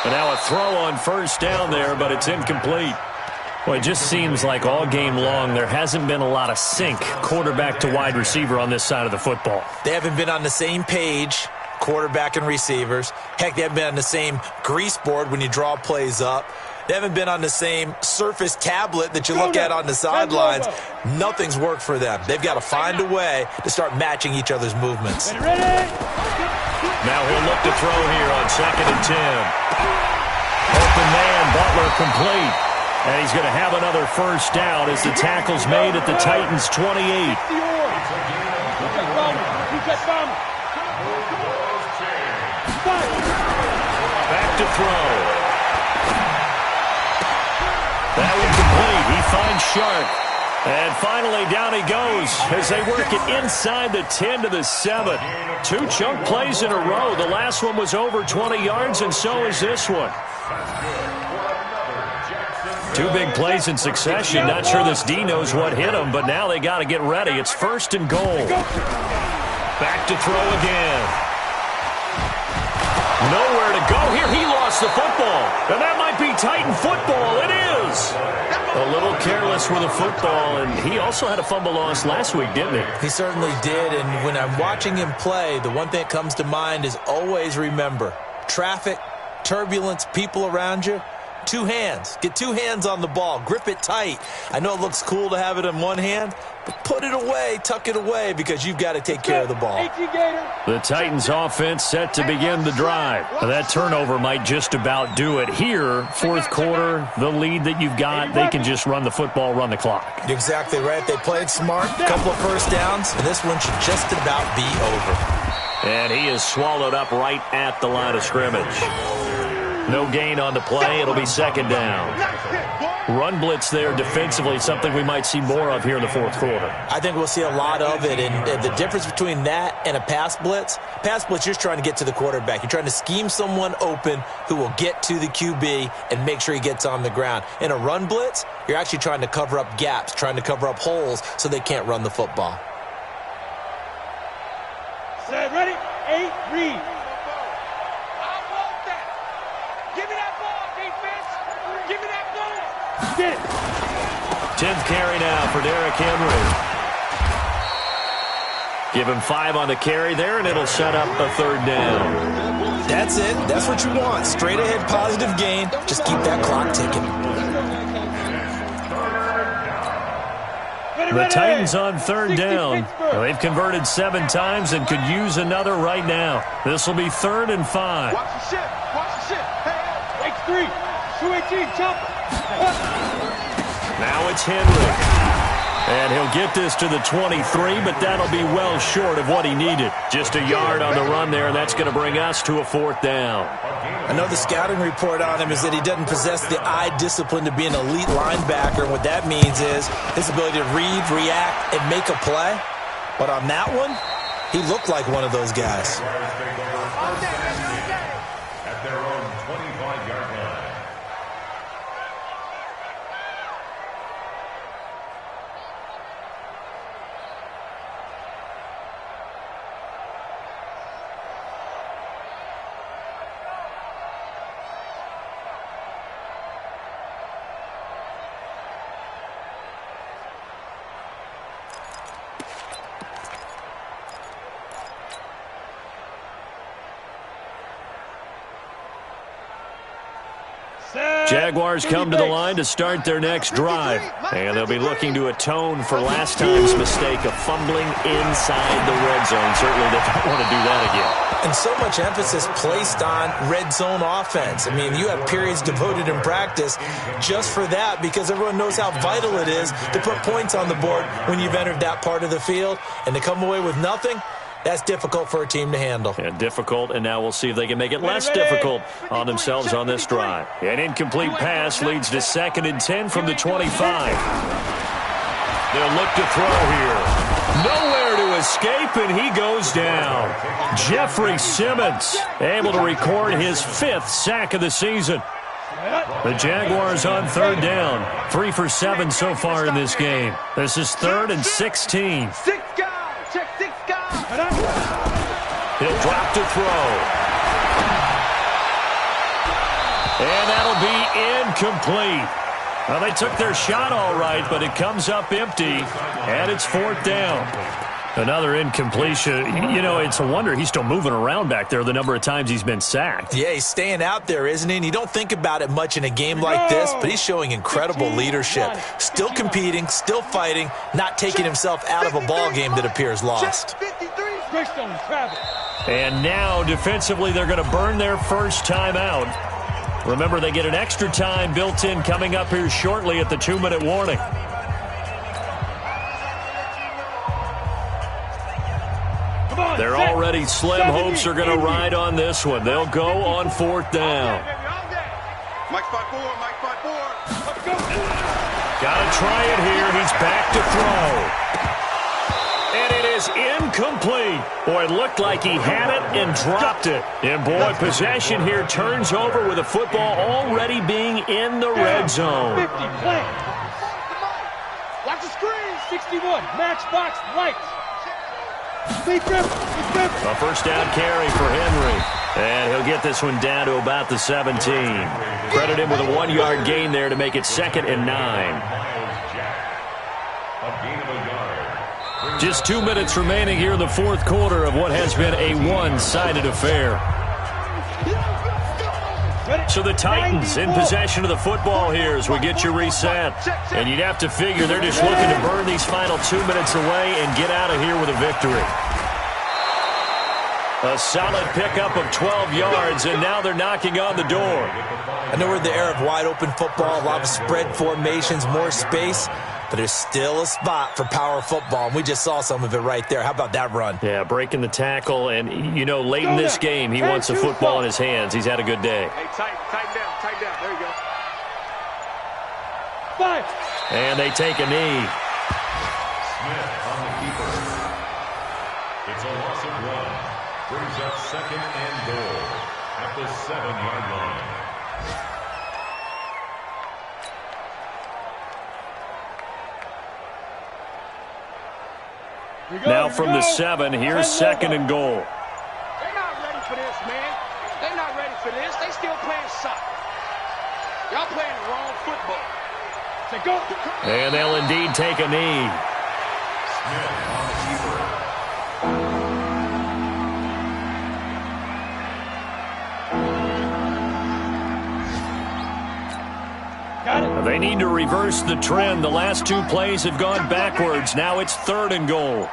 And now a throw on first down there, but it's incomplete. Well, it just seems like all game long there hasn't been a lot of sync quarterback to wide receiver on this side of the football. They haven't been on the same page, quarterback and receivers. Heck, they haven't been on the same grease board when you draw plays up. They haven't been on the same Surface tablet that you look at on the sidelines. Nothing's worked for them. They've got to find a way to start matching each other's movements. Now he'll look to throw here on 2nd and 10. Open man, Butler complete. And he's going to have another first down as the tackle's made at the Titans' 28. Back to throw. That one complete. He finds Shark. And finally, down he goes as they work it inside the 10 to the 7. 2 chunk plays in a row. The last one was over 20 yards, and so is this one. 2 big plays in succession. Not sure this D knows what hit him, but now they got to get ready. It's 1st and goal. Back to throw again. Nowhere to go here. He lost the football. And that might be Titan football. It is. A little careless with the football, and he also had a fumble loss last week, didn't he? He certainly did, and when I'm watching him play, the one thing that comes to mind is always remember, traffic, turbulence, people around you, 2 hands. Get 2 hands on the ball. Grip it tight. I know it looks cool to have it in one hand, but put it away, tuck it away, because you've got to take care of the ball. The Titans offense set to begin the drive. That turnover might just about do it here. 4th quarter, the lead that you've got, they can just run the football, run the clock. You're exactly right. They played smart, a couple of first downs, and this one should just about be over. And he is swallowed up right at the line of scrimmage. No gain on the play. It'll be 2nd down. Run blitz there defensively, something we might see more of here in the 4th quarter. I think we'll see a lot of it, and the difference between that and a pass blitz, you're just trying to get to the quarterback. You're trying to scheme someone open who will get to the QB and make sure he gets on the ground. In a run blitz, you're actually trying to cover up gaps, trying to cover up holes so they can't run the football. Set, ready, 8, read. 10th carry now for Derrick Henry. Give him 5 on the carry there, and it'll set up a 3rd down. That's it. That's what you want. Straight ahead positive gain. Just keep that clock ticking. The Titans on 3rd down. They've converted 7 times and could use another right now. This will be 3rd and 5. Watch the ship. Watch the ship. Hey, X3. 218, chopper. Now it's Henry. And he'll get this to the 23, but that'll be well short of what he needed. Just a yard on the run there, and that's going to bring us to a 4th down. I know the scouting report on him is that he doesn't possess the eye discipline to be an elite linebacker. And what that means is his ability to read, react, and make a play. But on that one, he looked like one of those guys. At their own 25-yard line. Jaguars come to the line to start their next drive. And they'll be looking to atone for last time's mistake of fumbling inside the red zone. Certainly they don't want to do that again. And so much emphasis placed on red zone offense. I mean, you have periods devoted in practice just for that because everyone knows how vital it is to put points on the board when you've entered that part of the field. And to come away with nothing, that's difficult for a team to handle. Yeah, difficult, and now we'll see if they can make it less difficult on themselves on this drive. An incomplete pass leads to 2nd and 10 from the 25. They'll look to throw here. Nowhere to escape, and he goes down. Jeffrey Simmons able to record his 5th sack of the season. The Jaguars on 3rd down. 3 for 7 so far in this game. This is 3rd and 16. He'll drop to throw. And that'll be incomplete. Well, they took their shot all right, but it comes up empty, and it's 4th down. Another incompletion. You know, it's a wonder he's still moving around back there the number of times he's been sacked. Yeah, he's staying out there, isn't he? And you don't think about it much in a game like this, but he's showing incredible leadership. Still competing, still fighting, not taking himself out of a ball game that appears lost. And now, defensively, they're going to burn their first time out. Remember, they get an extra time built in coming up here shortly at the 2-minute warning. They're already slim. Hopes are going to ride on this one. They'll go on 4th down. Mike spot 4, Mike spot 4. Got to try it here. He's back to throw. And it is incomplete. Boy, it looked like he had it and dropped it. And boy, possession here turns over with a football already being in the red zone. 50, play. Watch the screen. 61, matchbox, right. A first down carry for Henry. And he'll get this one down to about the 17. Credit him with a 1-yard gain there to make it 2nd and 9. Just 2 minutes remaining here in the 4th quarter of what has been a one-sided affair. So the Titans in possession of the football here as we get you reset. And you'd have to figure they're just looking to burn these final 2 minutes away and get out of here with a victory. A solid pickup of 12 yards, and now they're knocking on the door. I know we're in the era of wide-open football, a lot of spread formations, more space, but there's still a spot for power football, and we just saw some of it right there. How about that run? Yeah, breaking the tackle, and, you know, late in this game, he wants the football in his hands. He's had a good day. Hey, tighten down. There you go. 5. And they take a knee. Smith on the keeper. It's a loss of 1. Brings up 2nd and goal at the 7-yard line. Now from the 7, here's 2nd and goal. They're not ready for this, man. They're not ready for this. They still playing soccer. Y'all playing the wrong football. Say go. And they'll indeed take a knee. Smith on the keeper. They need to reverse the trend. The last 2 plays have gone backwards. Now it's 3rd and goal.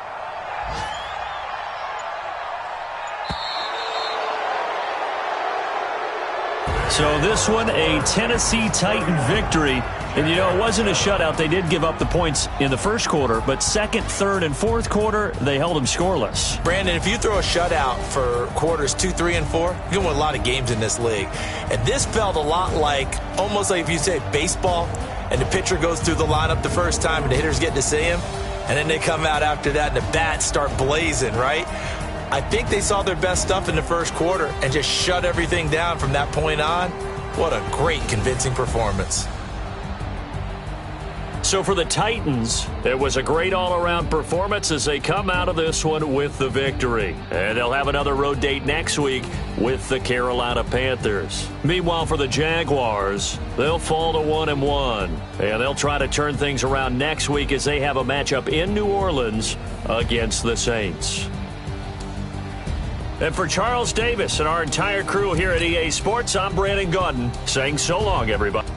So this one, a Tennessee Titan victory. And, you know, it wasn't a shutout. They did give up the points in the first quarter, but second, third, and fourth quarter, they held them scoreless. Brandon, if you throw a shutout for quarters 2, 3, and 4, you're going to win a lot of games in this league. And this felt a lot like, almost like if you say baseball, and the pitcher goes through the lineup the first time and the hitters get to see him, and then they come out after that and the bats start blazing, right? I think they saw their best stuff in the first quarter and just shut everything down from that point on. What a great, convincing performance. So for the Titans, it was a great all-around performance as they come out of this one with the victory. And they'll have another road date next week with the Carolina Panthers. Meanwhile, for the Jaguars, they'll fall to 1-1. And they'll try to turn things around next week as they have a matchup in New Orleans against the Saints. And for Charles Davis and our entire crew here at EA Sports, I'm Brandon Gaudin saying so long, everybody.